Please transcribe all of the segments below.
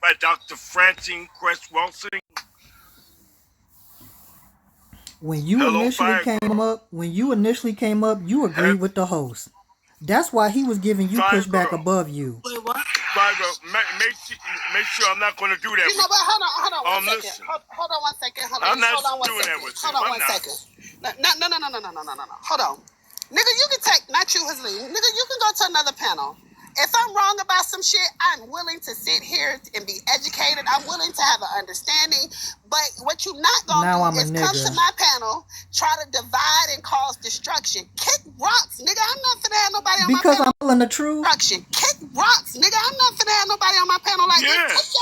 by Dr. Francine Crest Wilson. When you Hello, initially Fire came Girl. up, you agreed with the host. That's why he was giving you Fire pushback Girl. above you. Wait, what? Fire Girl, make sure I'm not going to do that. You know what? Hold on one second. Listen. Hold on one second. I'm not hold on one doing second. that with Hold you. on I'm one not. second. No. Hold on. Nigga, you can take, not you, Hasleen. Nigga, you can go to another panel. If I'm wrong about some shit, I'm willing to sit here and be educated. I'm willing to have an understanding. But what you not gonna Now do I'm a is come nigga. to my panel, try to divide and cause destruction. Kick rocks, nigga. I'm not finna have nobody on Because my panel. I'm telling the truth. Destruction. Kick rocks, nigga. I'm not finna have nobody on my panel like this.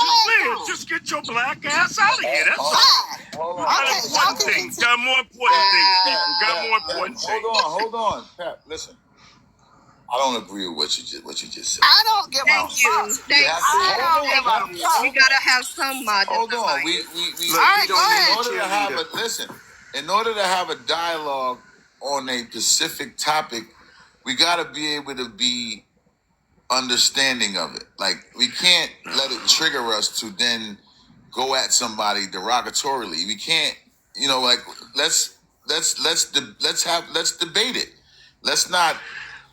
Just get your black ass out of here. That's all. Hold on. Okay, y'all can continue. Got more important things. Got more important things. Hold on, Pep. Listen. I don't agree with what you just said. I don't give a fuck. I don't give a fuck. We gotta have some Hold on. We All right, go ahead. In order to have a dialogue on a specific topic, we gotta be able to be understanding of it. Like we can't let it trigger us to then go at somebody derogatorily. We can't, let's debate it. Let's not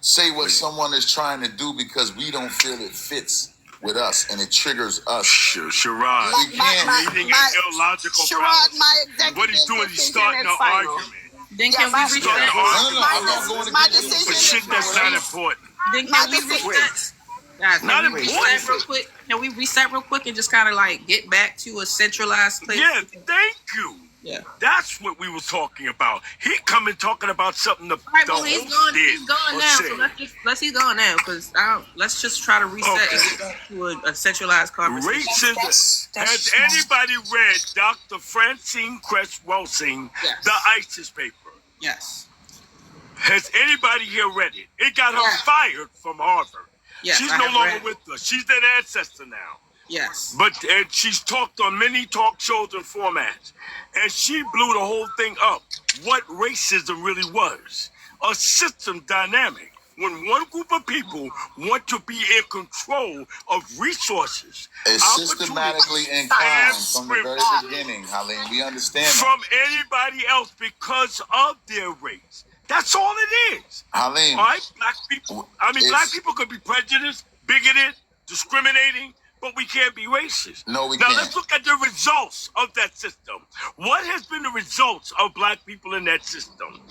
say what someone is trying to do because we don't feel it fits with us and it triggers us. Sherrod, we can't. Reading an illogical Sherrod, my executive what he's doing, he's starting an argument. Then can we reset? I'm not going to my get into decision But shit that's not important. Then can we reset? Guys, Not can we reset important. real quick? Can we reset real quick and just kind of like get back to a centralized place? Yeah, thank you. Yeah. That's what we were talking about. He coming talking about something the well, he's host gone. did. He's gone now. So he's gone now because let's just try to reset and get back to a centralized conversation. Racism. Has anybody read Dr. Francine Crest Wilson, The ISIS paper? Yes. Has anybody here read it? It got her fired from Harvard. Yes, She's no longer with us. She's an ancestor now. Yes. But she's talked on many talk shows and formats. And she blew the whole thing up. What racism really was. A system dynamic. When one group of people want to be in control of resources. It's systematically inclined from the very beginning, Halim. We understand that. From anybody else because of their race. That's all it is. Halim. All right? Black people could be prejudiced, bigoted, discriminating, but we can't be racist. No, we can't. Now let's look at the results of that system. What has been the results of black people in that system?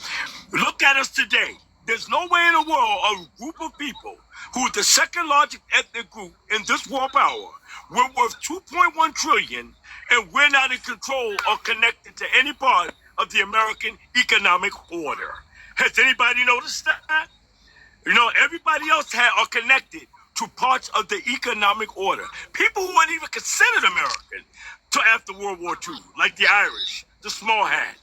Look at us today. There's no way in the world a group of people who are the second largest ethnic group in this world power, we're worth $2.1 trillion, and we're not in control or connected to any part of the American economic order. Has anybody noticed that? Everybody else are connected to parts of the economic order. People who weren't even considered American till after World War II, like the Irish, the small hat,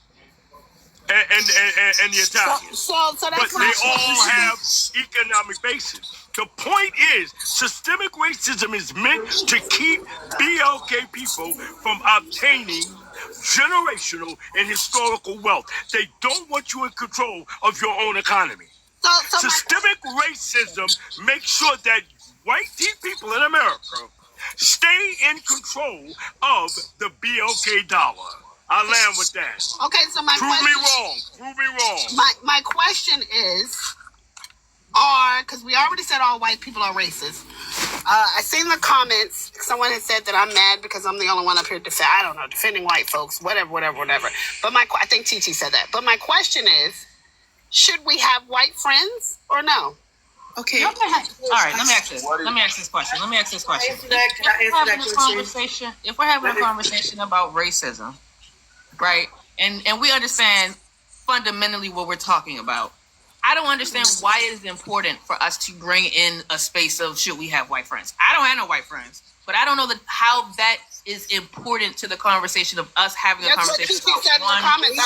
and the Italians. But they all have economic basis. The point is, systemic racism is meant to keep BLK people from obtaining generational and historical wealth. They don't want you in control of your own economy. Systemic racism makes sure that white people in America stay in control of the BLK dollar. I land with that. Okay, so Prove me wrong. My question is, because we already said all white people are racist. I seen the comments. Someone had said that I'm mad because I'm the only one up here defending white folks, whatever. But I think Titi said that. But my question is, should we have white friends or no? Okay. All right. Let me ask this question. If we're having a conversation about racism, right? And we understand fundamentally what we're talking about. I don't understand why it is important for us to bring in a space of should we have white friends. I don't have no white friends, but I don't know how that is important to the conversation of us having a conversation. That's what Titi said in the comments.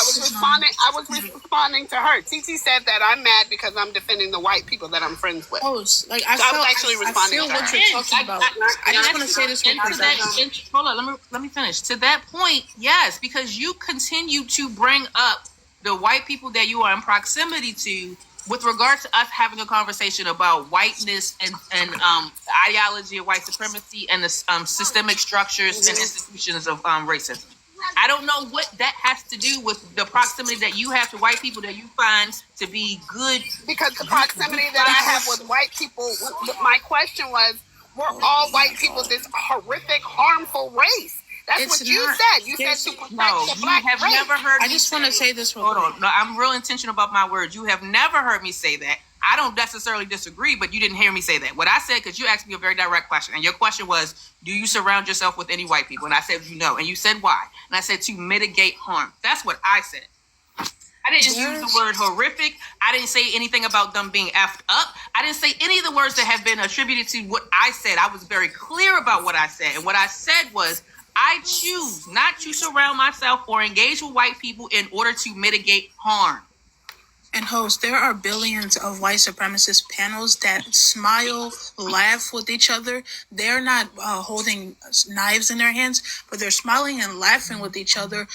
I was responding to her. Titi said that I'm mad because I'm defending the white people that I'm friends with. I was actually responding to her. What you're talking about. I just want to say this one thing. Hold on, let me finish. To that point, yes, because you continue to bring up the white people that you are in proximity to with regard to us having a conversation about whiteness and the ideology of white supremacy and the systemic structures and institutions of racism. I don't know what that has to do with the proximity that you have to white people that you find to be good. Because the proximity that I have with white people, my question was, were all white people this horrific, harmful race? That's It's what you not. said. You said There's- to protect No, the you black have race. never heard I me just want to say this real Hold quick. on. No, I'm real intentional about my words. You have never heard me say that. I don't necessarily disagree, but you didn't hear me say that. What I said, because you asked me a very direct question, and your question was, do you surround yourself with any white people? And I said, no. And you said, why? And I said, to mitigate harm. That's what I said. I didn't use the word horrific. I didn't say anything about them being effed up. I didn't say any of the words that have been attributed to what I said. I was very clear about what I said. And what I said was, I choose not to surround myself or engage with white people in order to mitigate harm. And host, there are billions of white supremacist panels that smile, laugh with each other. They're not holding knives in their hands, but they're smiling and laughing with each other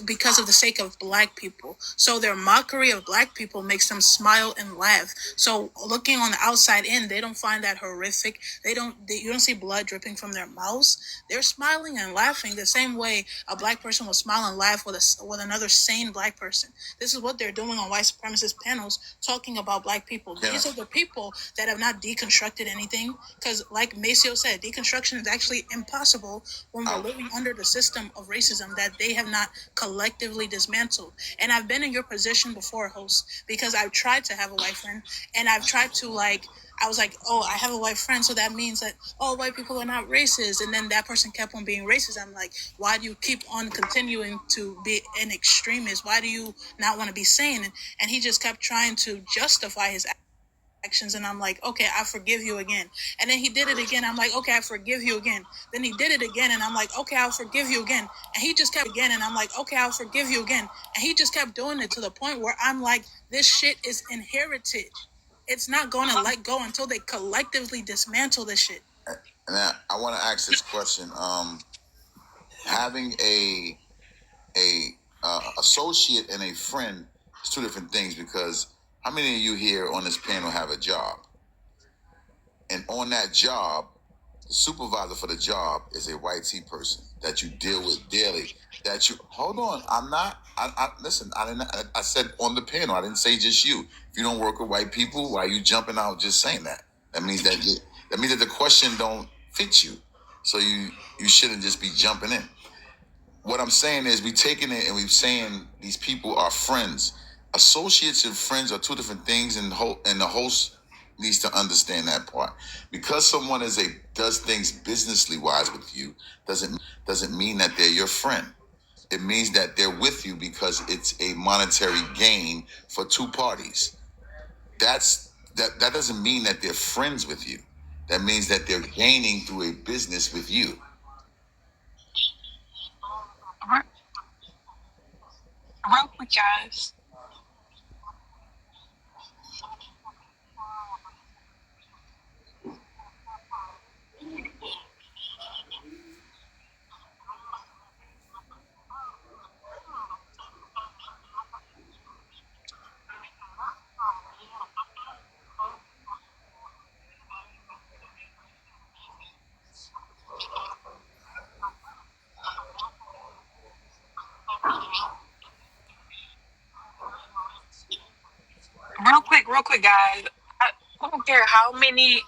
because of the sake of black people. So their mockery of black people makes them smile and laugh. So looking on the outside in, they don't find that horrific. You don't see blood dripping from their mouths. They're smiling and laughing the same way a black person will smile and laugh with another sane black person. This is what they're doing on white supremacist panels, talking about black people. Yeah. These are the people that have not deconstructed anything, because like Maceo said, deconstruction is actually impossible when we're living under the system of racism that they have not collectively dismantled. And I've been in your position before, host, because I've tried to have a white friend, and I've tried to I was like, oh, I have a white friend, so that means that, oh, white people are not racist. And then that person kept on being racist. I'm like, why do you keep on continuing to be an extremist? Why do you not want to be sane? And he just kept trying to justify his actions. And I'm like, okay, I forgive you again. And then he did it again. I'm like, okay, I forgive you again. Then he did it again. And I'm like, okay, I'll forgive you again. And he just kept again. And I'm like, okay, I'll forgive you again. And he just kept doing it to the point where I'm like, this shit is inherited. It's not going to let go until they collectively dismantle this shit. And I want to ask this question. Having a associate and a friend is two different things, because how many of you here on this panel have a job? And on that job, the supervisor for the job is a white tea person that you deal with daily. Hold on. Listen, I said on the panel, I didn't say just you. If you don't work with white people, why are you jumping out just saying that? That means that the question don't fit you. So you shouldn't just be jumping in. What I'm saying is we taking it and we're saying these people are friends. Associates and friends are two different things, and the host needs to understand that part. Because someone does things businessly wise with you doesn't mean that they're your friend. It means that they're with you because it's a monetary gain for two parties. That doesn't mean that they're friends with you. That means that they're gaining through a business with you. Real quick, guys. Real quick, guys. I don't care how many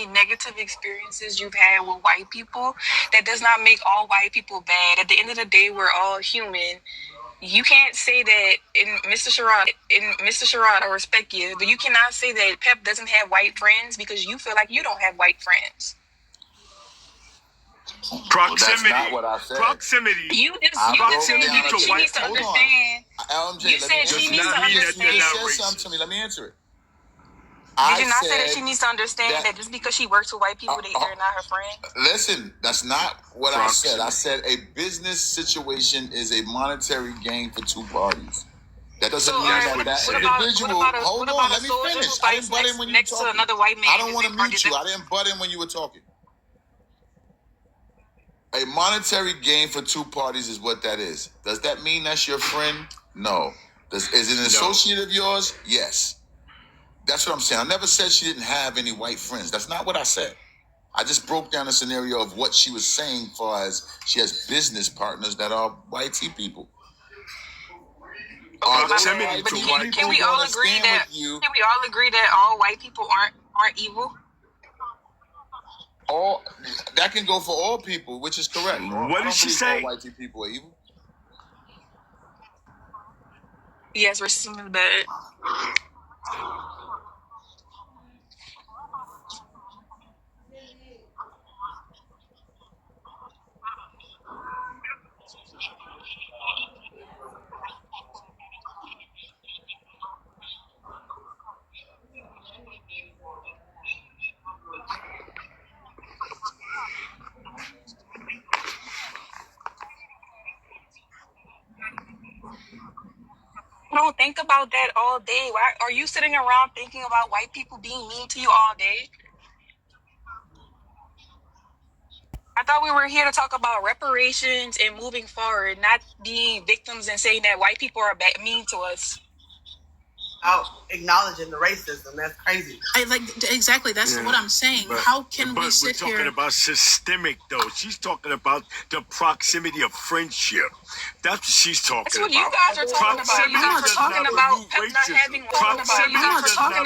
negative experiences you've had with white people. That does not make all white people bad. At the end of the day, we're all human. You can't say that Mr. Sherrod, I respect you, but you cannot say that Pep doesn't have white friends because you feel like you don't have white friends. Proximity. Well, that's not what I said. Proximity. You just said she needs to understand. LMJ, You said she needs to understand. You said something to me. Let me answer it. Did you not say that she needs to understand that just because she works with white people, they're not her friend? Listen, that's not what I said. I said a business situation is a monetary gain for two parties. That doesn't mean that individual. Hold on, let me finish. I didn't butt in when you were talking. To another white man. I don't want to mute you. I didn't butt in when you were talking. A monetary gain for two parties is what that is. Does that mean that's your friend? No. Is it an associate of yours? Yes. That's what I'm saying. I never said she didn't have any white friends. That's not what I said. I just broke down the scenario of what she was saying, far as she has business partners that are white people. Proximity to white Can we people. all agree that? Can we all agree that all white people aren't evil? All that can go for all people, which is correct. What did she say? All white people are evil. Yes, racism is bad. I don't think about that all day. Why are you sitting around thinking about white people being mean to you all day? I thought we were here to talk about reparations and moving forward, not being victims and saying that white people are mean to us. Out acknowledging the racism. That's crazy. Exactly. That's what I'm saying. How can we sit here? We're talking about systemic, though. She's talking about the proximity of friendship. That's what she's talking about. That's what you guys are talking about. You guys are talking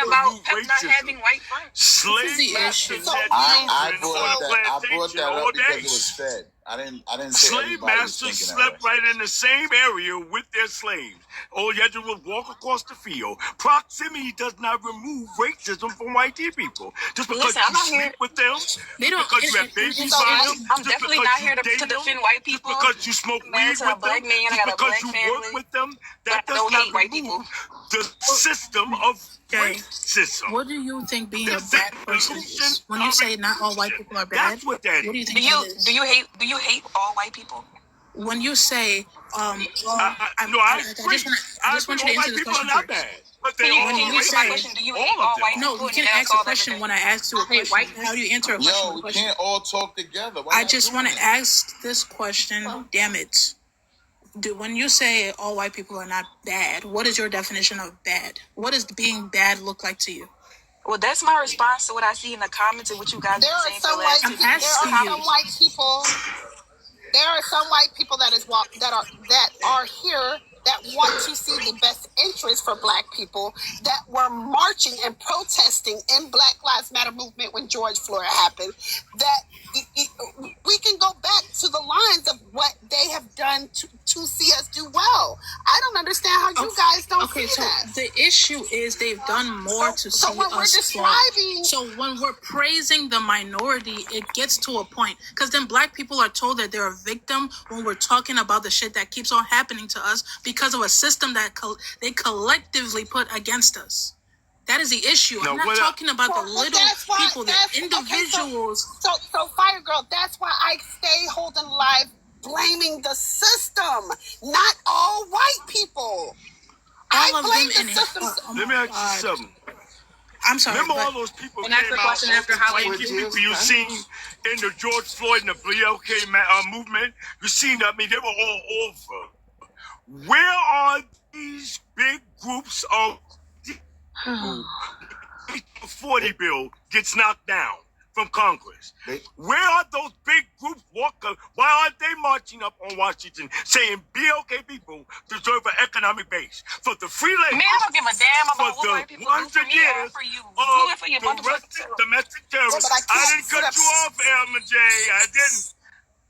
about Pep not having white friends. Slave masters had I children on the brought that all up because day. it was fed. I didn't say Slave masters slept right in the same area with their slaves. All you had to do was walk across the field. Proximity does not remove racism from white people. Just because you sleep with them, because you have babies by them, I'm definitely not here to defend white people. just because you smoke weed with them, just because you work with them, that does not remove the system of racism. What do you think being a bad person is? When you say not all white people are bad, that's what that is. What do you think that is? Do you hate all white people? When you say, I just want you to answer this question first. But they all can you answer my question? Do you hate all white people? No, you can't ask a question when I ask you a question. How do you answer a question? Yo, we can't all talk together. I just want to ask this question. Damn it. When you say all white people are not bad, what is your definition of bad? What does being bad look like to you? Well, that's my response to what I see in the comments and what you guys are saying. There are some white people. There are some white people that are here that want to see the best interest for black people, that were marching and protesting in Black Lives Matter movement when George Floyd happened. That we can go back to the lines of what they have done to see us do well. I don't understand how you guys don't see that. The issue is they've done more to see us fall. So when we're praising the minority, it gets to a point. Because then black people are told that they're a victim when we're talking about the shit that keeps on happening to us because of a system that they collectively put against us. That is the issue. I'm not talking about the little people, the individuals. Okay, so Fire Girl, that's why I stay holding live blaming the system, not all white people. I blame the system. Let me ask you something. I'm sorry. Remember all those people came out, white people you seen in the George Floyd and the BLK movement? You seen that? I mean, they were all over. Where are these big groups of 40 bill gets knocked down from Congress? Where are those big groups walking? Why aren't they marching up on Washington saying BLK people deserve an economic base for the free labor? Man, I don't give a damn about what white people do for me or for you. Do it for your domestic terrorists. I didn't cut you off, Elma J. I didn't.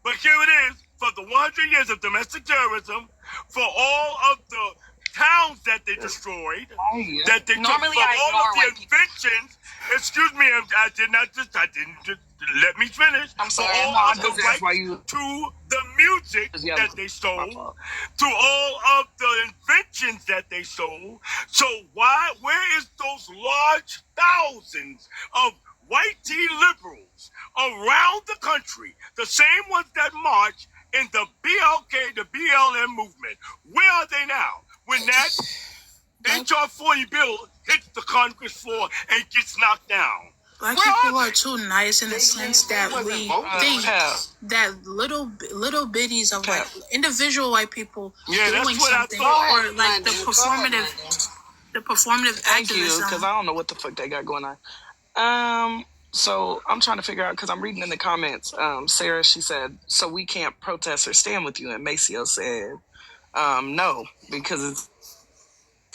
But here it is. For the 100 years of domestic terrorism, for all of the towns that they destroyed, that they took, for all of the inventions. Excuse me, I didn't just let me finish. I'm sorry. For all of the right to the music that they stole, to all of the inventions that they stole. So where is those large thousands of white tea liberals around the country, the same ones that march in the BLK, the BLM movement? Where are they now? When that HR 40 bill hits the Congress floor and gets knocked down. Black Where people are are too nice in the sense that we think that little bitties of like individual white people Yeah, doing that's what I something, thought. or like the performative Thank you, activism. because I don't know what the fuck they got going on. So I'm trying to figure out, because I'm reading in the comments. Sarah, she said, so we can't protest or stand with you, and Maceo said, no, because it's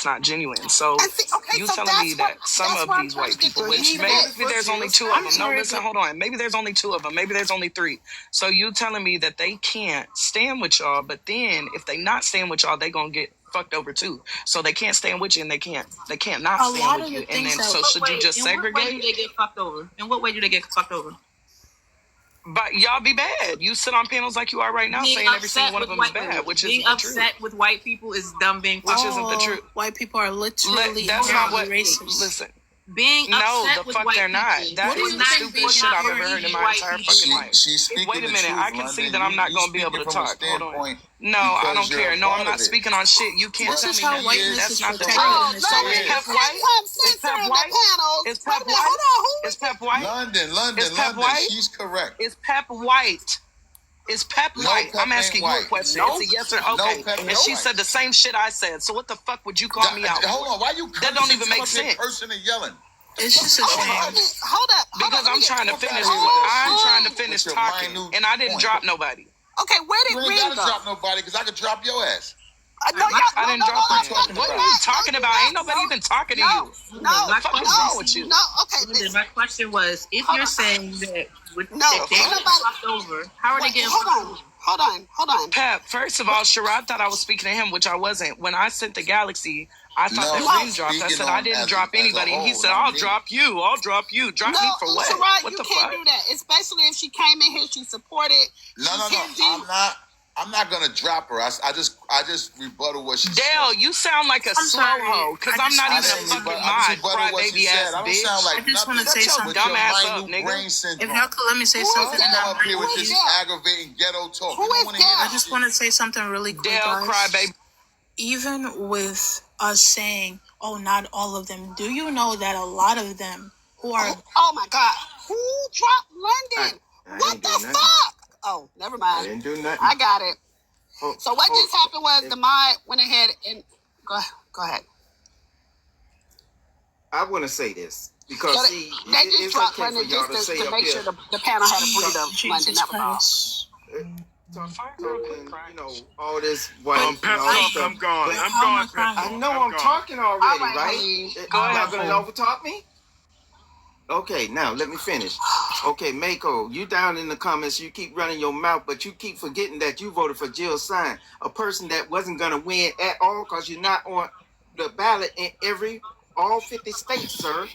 not genuine. So And see, okay, you so telling me that some that's of where I'm these trying white to get people, the which beef maybe at. there's only two of I'm them. No, sorry, listen, but hold on. Maybe there's only two of them. Maybe there's only three. So you telling me that they can't stand with y'all, but then if they not stand with y'all, they gonna get fucked over too. So they can't stand with you, and they can't not a stand lot with of you. the And things then that so should you just In what way do segregate? they get fucked over? In what way do they get fucked over? But y'all be bad. You sit on panels like you are right now, Being saying every single upset one of with them is white bad, which being isn't the truth. upset with white people is them being Which fucked isn't the all truth. white people are literally That's not what. racist. Listen. being No, upset the with fuck white they're not. people. That What do is you the think stupidest being shit I've ever heard in my white entire people- fucking life. She's speaking Wait a the minute, truth, I can see London. that I'm not You going to be able to speaking from a talk. Hold on. standpoint No, I because don't you're care. a No, part I'm not of it. speaking on shit. You can't This tell is me how nothing. whiteness That's is not the protected truth. in this So country. is Pep Can't White? come Is censoring Pep the White? panels. Is Wait Pep a minute, White? hold on. Who Is Pep White? London, Is Pep White? she's correct. Is Pep White? Is Pep No, White? Pep I'm asking ain't you a white. question. Nope. It's a yes or No, okay. Pep And ain't she white. said the same shit I said. So what the fuck would you call me out? Hold on, why you cursing? That don't even make Come up here sense. cursing and yelling? It's just a shame. Hold up. Because I'm trying to finish. I'm trying to finish talking, and I didn't drop nobody. Okay, where did You ain't Green gotta go? drop nobody because I could drop your ass. No, I didn't drop no, her. What are you talking about? Ain't nobody even talking to you. No, The fuck is wrong with you? no. Okay, Listen, my question was, if Hold you're on. saying that with No, that they ain't get nobody- fucked over, how are they wait, getting hold fucked on. over? Hold on. Pep, first of all, Sherrod thought I was speaking to him, which I wasn't. When I sent the Galaxy, I thought No, that I'm Green dropped. I speaking said I on didn't as a- drop as a anybody. And he whole, said, not I'll me. drop you. I'll drop you. Drop me for what? Sherrod, What you the can't fuck? do that, especially if she came in here, she supported. No. She's here, I'm not gonna drop her. I just rebuttal what she Dale, said. you sound like a I'm slow sorry. hoe, because I I'm not just even a wanna fucking say I just mod, rebuttal what she crybaby said. ass I don't bitch. sound like I just wanna nothing say Shut your something. with dumb your ass up, minute nigga. brain If syndrome. y'all could let me say Who is something, that? and Come up here with Who this is that? aggravating ghetto talk. Who You don't is want to hear that? I that just shit. want to say something really quick, Dale, guys. crybaby. Even with us saying, "Oh, not all of them," do you know that a lot of them who are Oh my God. Who dropped London? I What ain't the do nothing. fuck? Oh, never I mind. didn't do nothing. I got it. So what just happened was if- the mod went ahead and go ahead. I want to say this because So see, they just it's dropped okay for London y'all just to say to up make here, sure the panel had a breather. London, Jesus that was all. Christ? talking, all this white and Pep all this Talk, stuff. I'm gone. But I'm how am I gone, Pep crying? Talk. I know I'm gone. talking already, All right, right? Eileen. Y'all ahead, gonna Paul. overtalk me? Okay, now let me finish. Okay, Mako, you down in the comments, you keep running your mouth, but you keep forgetting that you voted for Jill Stein, a person that wasn't gonna win at all because you're not on the ballot in all 50 states, sir.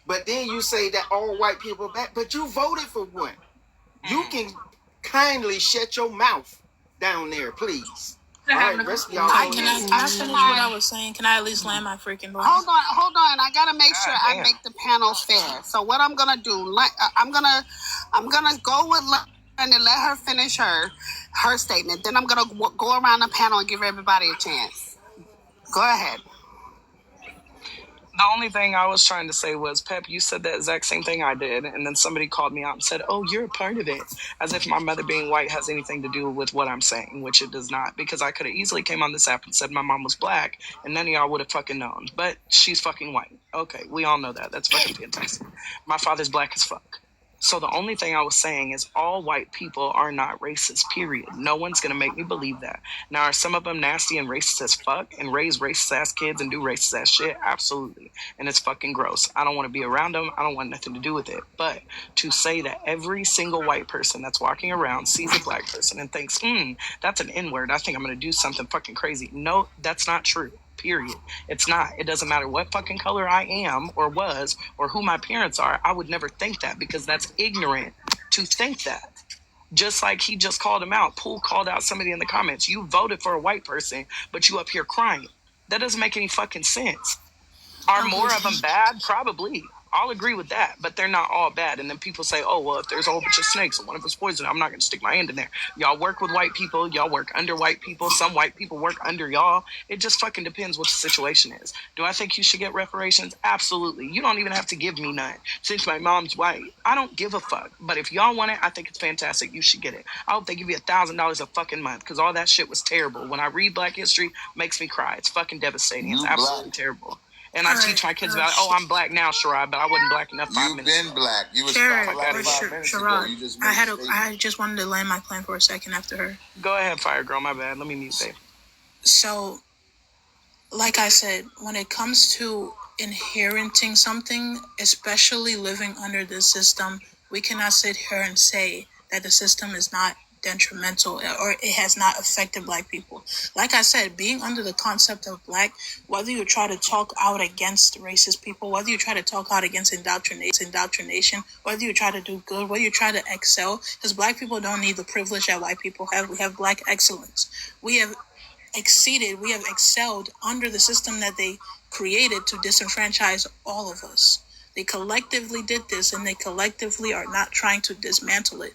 But then you say that all white people are bad, but you voted for one. You can kindly shut your mouth down there, please. All right, rest of y'all. I go Can ahead. I finish what I was saying? Can I at least land my freaking door? Hold on. I gotta make sure I damn. make the panel fair. So what I'm gonna do, I'm gonna go with London, let her finish her statement. Then I'm gonna go around the panel and give everybody a chance. Go ahead. The only thing I was trying to say was, Pep, you said the exact same thing I did, and then somebody called me out and said, oh, you're a part of it, as if my mother being white has anything to do with what I'm saying, which it does not, because I could have easily came on this app and said my mom was black, and none of y'all would have fucking known, but she's fucking white. Okay, we all know that. That's fucking fantastic. My father's black as fuck. So the only thing I was saying is all white people are not racist, period. No one's going to make me believe that. Now, are some of them nasty and racist as fuck and raise racist ass kids and do racist ass shit? Absolutely. And it's fucking gross. I don't want to be around them. I don't want nothing to do with it. But to say that every single white person that's walking around sees a black person and thinks, that's an N-word, I think I'm going to do something fucking crazy. No, that's not true. Period. It's not. It doesn't matter what fucking color I am or was or who my parents are. I would never think that because that's ignorant to think that. Just like he just called him out. Poole called out somebody in the comments. You voted for a white person, but you up here crying. That doesn't make any fucking sense. Are more of them bad? Probably. I'll agree with that, but they're not all bad. And then people say, oh, well, if there's a whole bunch of snakes and one of us poison, I'm not going to stick my hand in there. Y'all work with white people. Y'all work under white people. Some white people work under y'all. It just fucking depends what the situation is. Do I think you should get reparations? Absolutely. You don't even have to give me none. Since my mom's white, I don't give a fuck. But if y'all want it, I think it's fantastic. You should get it. I hope they give you $1,000 a fucking month, because all that shit was terrible. When I read Black history, makes me cry. It's fucking devastating. It's absolutely terrible. And I teach my kids about, I'm black now, Sherrod, but I wasn't black enough 5 minutes ago. You've been black. You was Sherrod, black or 5 minutes ago. Sherrod, You just I just wanted to land my plan for a second after her. Go ahead, Fire Girl. My bad. Let me mute, babe. So, like I said, when it comes to inheriting something, especially living under this system, we cannot sit here and say that the system is not detrimental or it has not affected black people. Like I said, being under the concept of black, whether you try to talk out against racist people, whether you try to talk out against indoctrination, whether you try to do good, whether you try to excel, because black people don't need the privilege that white people have. We have black excellence. We have excelled under the system that they created to disenfranchise all of us. They collectively did this, and they collectively are not trying to dismantle it.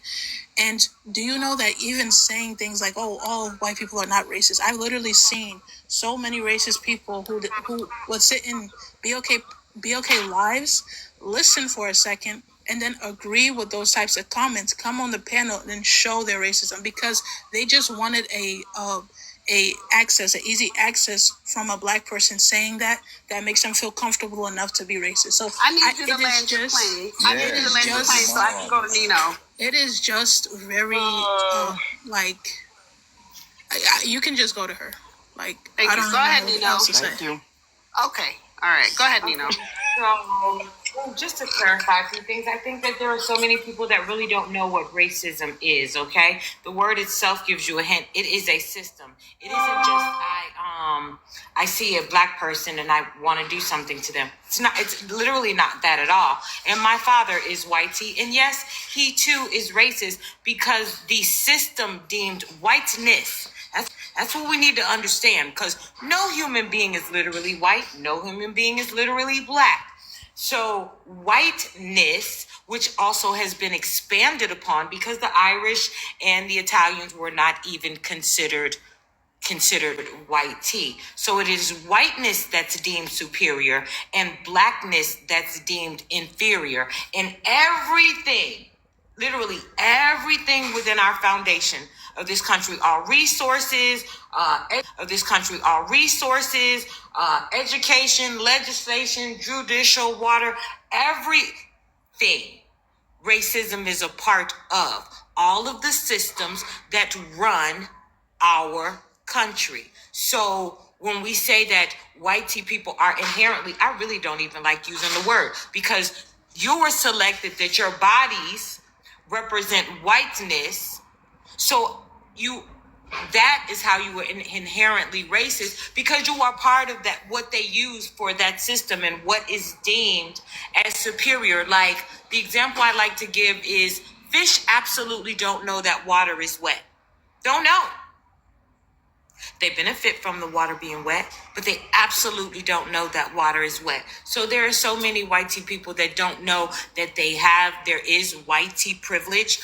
And do you know that even saying things like, oh, all white people are not racist, I've literally seen so many racist people who would sit in BOK lives, listen for a second, and then agree with those types of comments, come on the panel and then show their racism, because they just wanted a easy access from a black person saying that makes them feel comfortable enough to be racist. So I need you to land your plane. I need you to land your plane so I can go to Nino. It is just very you can just go to her. Like, thank I don't you. know Go ahead, what Nino. else to Thank say. you. Okay. All right. Go ahead, Nino. So, just to clarify a few things, I think that there are so many people that really don't know what racism is, okay? The word itself gives you a hint. It is a system. It isn't just I see a black person and I want to do something to them. It's literally not that at all. And my father is white, and yes, he too is racist because the system deemed whiteness. That's what we need to understand, because no human being is literally white. No human being is literally black. So whiteness, which also has been expanded upon because the Irish and the Italians were not even considered white tea. So it is whiteness that's deemed superior and blackness that's deemed inferior. And everything, literally everything within our foundation of this country, our resources, education, legislation, judicial, water, everything. Racism is a part of all of the systems that run our country. So when we say that white tea people are inherently, I really don't even like using the word, because you were selected that your bodies represent whiteness. So that is how you were inherently racist, because you are part of that, what they use for that system and what is deemed as superior. Like, the example I like to give is fish absolutely don't know that water is wet. Don't know. They benefit from the water being wet, but they absolutely don't know that water is wet. So there are so many white tea people that don't know that there is white tea privilege.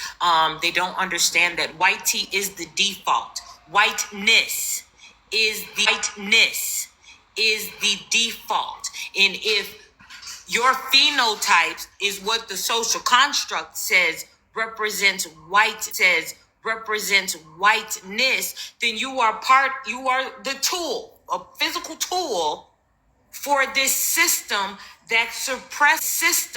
They don't understand that white tea is the default. Whiteness is the default. And if your phenotypes is what the social construct says represents whiteness, then you are the tool, a physical tool for this system that suppresses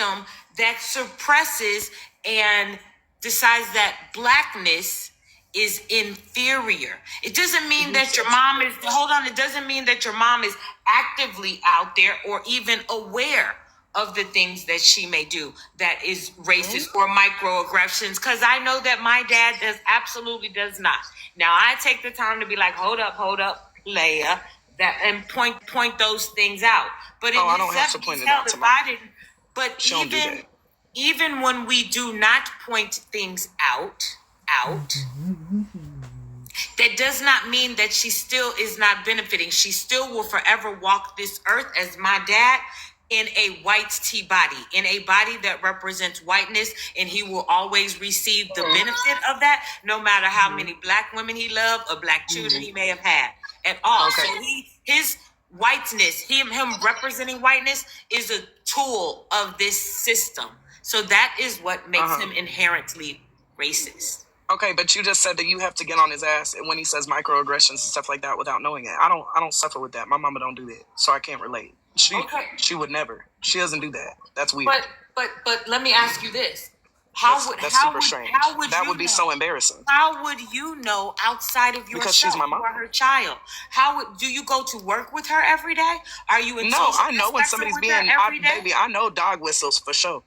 and decides that blackness is inferior. It doesn't mean that your mom is, it doesn't mean that your mom is actively out there or even aware of the things that she may do that is racist or microaggressions, because I know that my dad absolutely does not. Now, I take the time to be like, hold up, Leia, and point those things out. But I don't have to point it out to my mom. But even when we do not point things out, that does not mean that she still is not benefiting. She still will forever walk this earth as my dad in a white tea body, in a body that represents whiteness, and he will always receive the benefit of that, no matter how many black women he loved or black children he may have had at all. Okay. So his whiteness, him representing whiteness, is a tool of this system. So that is what makes him inherently racist. Okay, but you just said that you have to get on his ass when he says microaggressions and stuff like that without knowing it. I don't suffer with that. My mama don't do that, so I can't relate. She would never. She doesn't do that. That's weird. But let me ask you this: That's super strange. That would be so embarrassing. How would you know outside of yourself? Because she's my mom. You are her child. Do you go to work with her every day? Are you in No, social I know when somebody's spectrum with being her every day? baby. I know dog whistles for sure.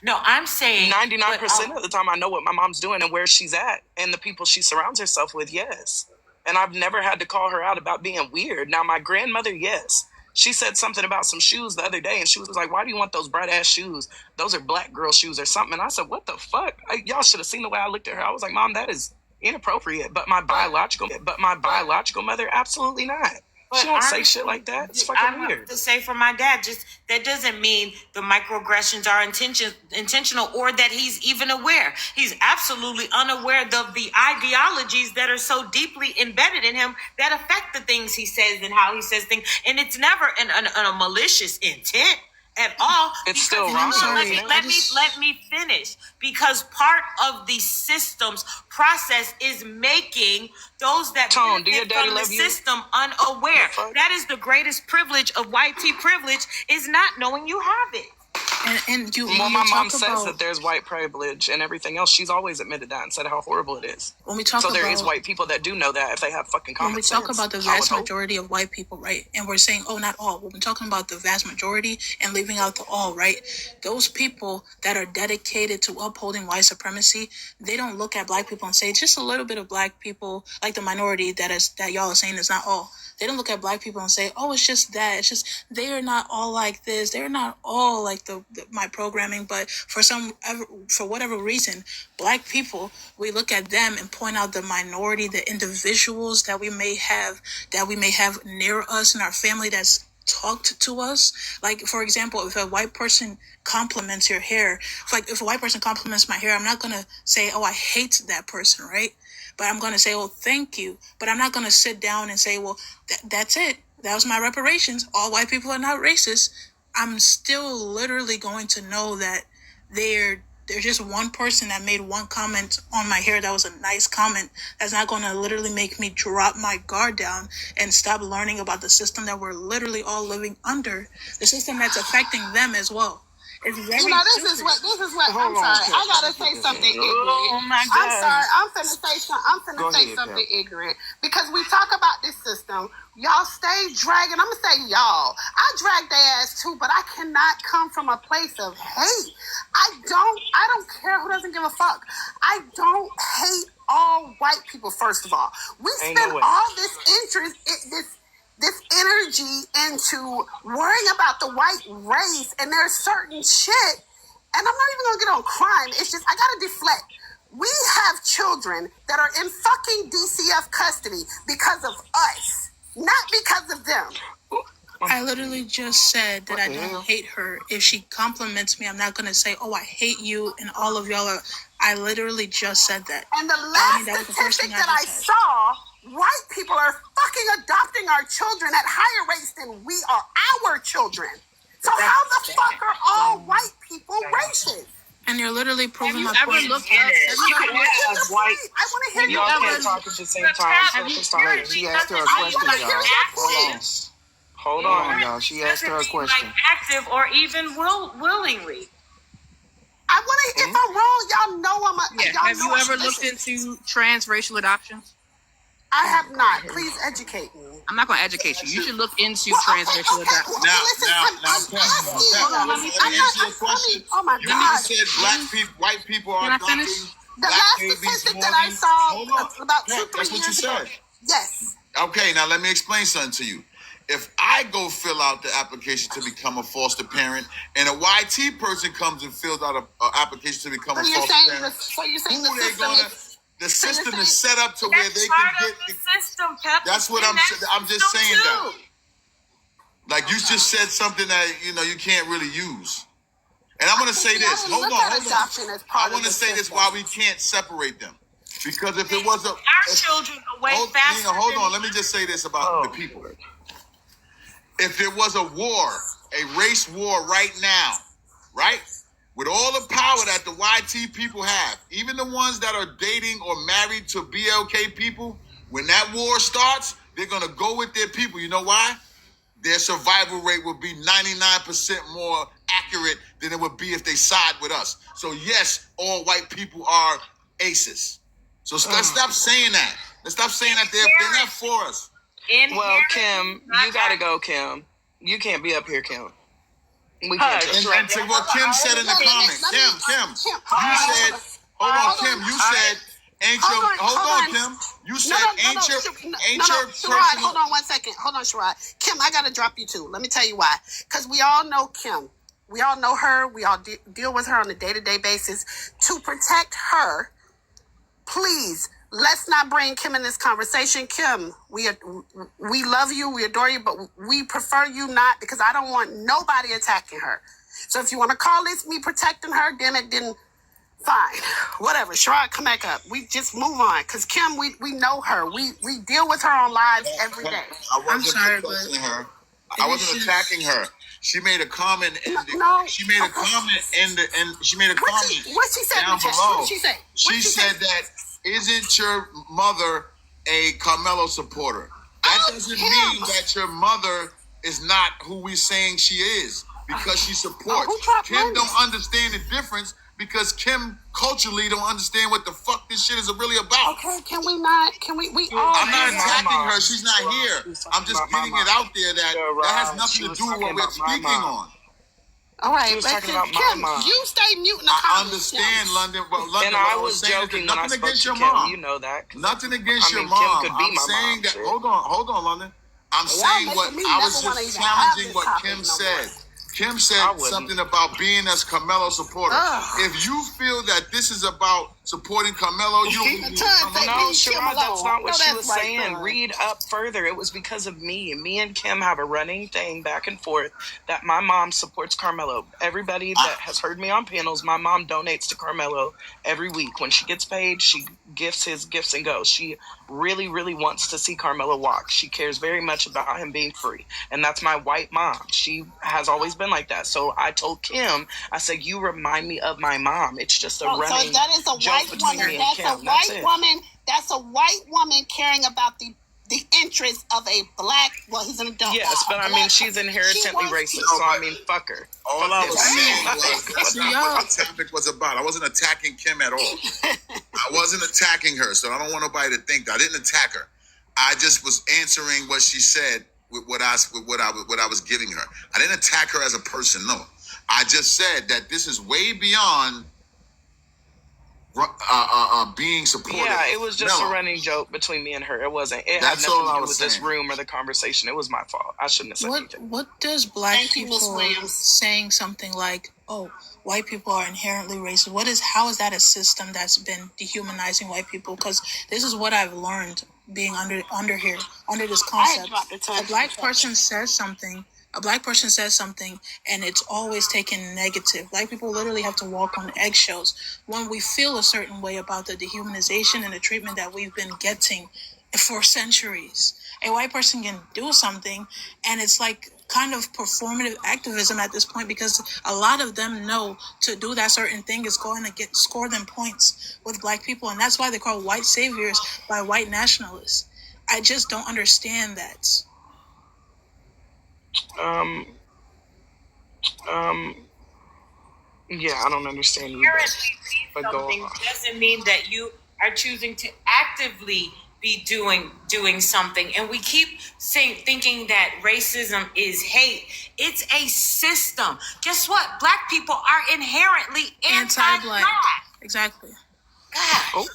No, I'm saying 99% of the time I know what my mom's doing and where she's at and the people she surrounds herself with. Yes, and I've never had to call her out about being weird. Now my grandmother, yes. She said something about some shoes the other day, and she was like, "Why do you want those bright ass shoes? Those are black girl shoes or something." And I said, "What the fuck? Y'all should have seen the way I looked at her." I was like, "Mom, that is inappropriate." But my biological mother, absolutely not. She don't say shit like that. It's fucking weird. To say for my dad, just that doesn't mean the microaggressions are intentional or that he's even aware. He's absolutely unaware of the ideologies that are so deeply embedded in him that affect the things he says and how he says things. And it's never in a malicious intent at all. It's still wrong. Let me finish, because part of the system's process is making those that Tone, do your benefit daddy from the love you? system unaware. That is the greatest privilege of white tea privilege, is not knowing you have it. And you, Well, when my you mom talk says about, that there's white privilege and everything else. She's always admitted that and said how horrible it is. when we talk So about there is white people that do know that if they have fucking common when we sense. talk about the I would vast hope. majority of white people, right? And we're saying, oh, not all. When we're talking about the vast majority and leaving out the all, right? Those people that are dedicated to upholding white supremacy, they don't look at black people and say, just a little bit of black people, like the minority that y'all are saying is not all. They don't look at black people and say, oh, it's just that. It's just, they are not all like this. They're not all like my programming. But for whatever reason, black people, we look at them and point out the minority, the individuals that we may have near us in our family that's talked to us. Like, for example, if a white person compliments your hair, if a white person compliments my hair, I'm not going to say, oh, I hate that person, right? But I'm going to say, oh, thank you. But I'm not going to sit down and say, well, that's it. That was my reparations. All white people are not racist. I'm still literally going to know that there's just one person that made one comment on my hair that was a nice comment. That's not going to literally make me drop my guard down and stop learning about the system that we're literally all living under. The system that's affecting them as well. It's very this is what I'm sorry. I gotta say something ignorant. Oh my God. I'm sorry. I'm finna say something ignorant, because we talk about this system. Y'all stay dragging. I'm gonna say y'all. I drag their ass too, but I cannot come from a place of hate. I don't care who doesn't give a fuck. I don't hate all white people. First of all, we spend all this interest, this energy into worrying about the white race, and there's certain shit, and I'm not even gonna get on crime. It's just, I gotta deflect. We have children that are in fucking DCF custody because of us, not because of them. I literally just said that I don't hate her. If she compliments me, I'm not going to say, oh, I hate you and all of y'all are. I literally just said that. And the last statistic that I saw, white people are fucking adopting our children at higher rates than we are our children. So how the fuck are all white people racist? And you're literally proving my Have point. you ever looked up? I want to hear Y'all your can't talk at the same time. She asked her a question, y'all. Hold on, y'all. She asked her a question. Like active or even willingly. I want to. If I'm wrong, y'all know I'm a. Yeah. Have you ever looked into transracial adoptions? I have not. Please educate me. I'm not going to educate you. You should look into transracial adoptions. Let me answer your question. Oh my You God. said white people are Can I adopting finish? The black last babies statistic more that I than- saw Hold on. about 2-3 That's what you years ago. said. Yes. Okay, now let me explain something to you. If I go fill out the application to become a foster parent, and a YT person comes and fills out an application to become a foster parent, the system is set up to where they can get. The system, Pep. That's what I'm just saying. That Like you just said something that you can't really use. And I'm gonna say this. Hold on. I want to say this why we can't separate them. Because if it was our children away faster. Hold on. Let me just say this about the people. If there was a war, a race war right now, right? With all the power that the YT people have, even the ones that are dating or married to BLK people, when that war starts, they're going to go with their people. You know why? Their survival rate would be 99% more accurate than it would be if they side with us. So yes, all white people are aces. So let's stop saying that. Let's stop saying that they're not for us. Well, Kim, you gotta go, Kim. You can't be up here, Kim. We can't. And to what Kim said in the comments, Kim, you said, hold on, Kim, you said, ain't your, hold on, Kim, you said, ain't your personal. Hold on 1 second. Hold on, Sherrod. Kim, I gotta drop you too. Let me tell you why. Because we all know Kim. We all know her. We all deal with her on a day-to-day basis. To protect her, please, let's not bring Kim in this conversation. Kim, we love you, we adore you, but we prefer you not, because I don't want nobody attacking her. So if you want to call this me protecting her, then fine. Whatever. Sherrod, come back up. We just move on. Because Kim, we know her. We deal with her on lives every day. I wasn't protecting her. I wasn't attacking her. She made a comment. She made a comment What she said down in the chat? below. What did she say? She said that, isn't your mother a Carmelo supporter? That doesn't mean that your mother is not who we saying she is, because she supports. Kim don't understand the difference, because Kim culturally don't understand what the fuck this shit is really about. Okay, can we all... I'm not attacking her. She's not here. I'm just getting it out there that has nothing to do with what we're speaking on. All right, was talking about Kim, my mom. you stay mute in the I comments. understand, London, but And I was joking when I spoke to Kim. You know that. Nothing against your mom. Kim could be I'm my saying mom. that. Hold on, London. I'm saying what I was just challenging what Kim said. Kim said something about being as Carmelo supporter. If you feel that this is about supporting Carmelo, you don't need to come on. No, Sherrod, that's not what she was saying. Read up further. It was because of me. Me and Kim have a running thing back and forth that my mom supports Carmelo. Everybody that has heard me on panels, my mom donates to Carmelo every week. When she gets paid, she gifts his gifts and goes. She really, really wants to see Carmelo walk. She cares very much about him being free. And that's my white mom. She has always been like that. So I told Kim, I said, you remind me of my mom. It's just a running So that is a white woman. That's a white woman caring about the interests of a black, well, he's an adult. Yes, but I mean, she's inherently racist, so I mean, fuck her. All I was saying was, that's not what the topic was about. I wasn't attacking Kim at all. I wasn't attacking her, so I don't want nobody to think that I didn't attack her. I just was answering what she said with what I was giving her. I didn't attack her as a person, no. I just said that this is way beyond being supportive. Yeah, it was just a running joke between me and her. It wasn't. It That's had nothing all I to do was with this saying. room or the conversation. It was my fault. I shouldn't have said anything. What does black Thank you, Miss people Williams. saying something like, "Oh, white people are inherently racist"? How is that a system that's been dehumanizing white people? Because this is what I've learned being under this concept. A black person says something. And it's always taken negative. Black people literally have to walk on eggshells when we feel a certain way about the dehumanization and the treatment that we've been getting for centuries. A white person can do something, and it's like kind of performative activism at this point, because a lot of them know to do that certain thing is going to score them points with black people, and that's why they call white saviors by white nationalists. I just don't understand that. Yeah, I don't understand you. But go on. Doesn't mean that you are choosing to actively be doing something. And we keep thinking that racism is hate. It's a system. Guess what? Black people are inherently anti-black. Exactly. God.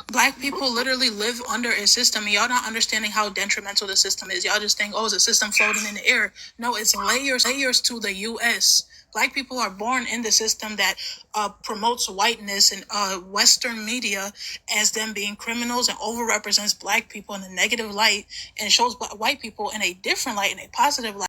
Black people literally live under a system. Y'all not understanding how detrimental the system is. Y'all just think, oh, it's a system floating in the air. No, it's layers to the U.S. Black people are born in the system that promotes whiteness and Western media as them being criminals and overrepresents Black people in a negative light and shows white people in a different light, in a positive light.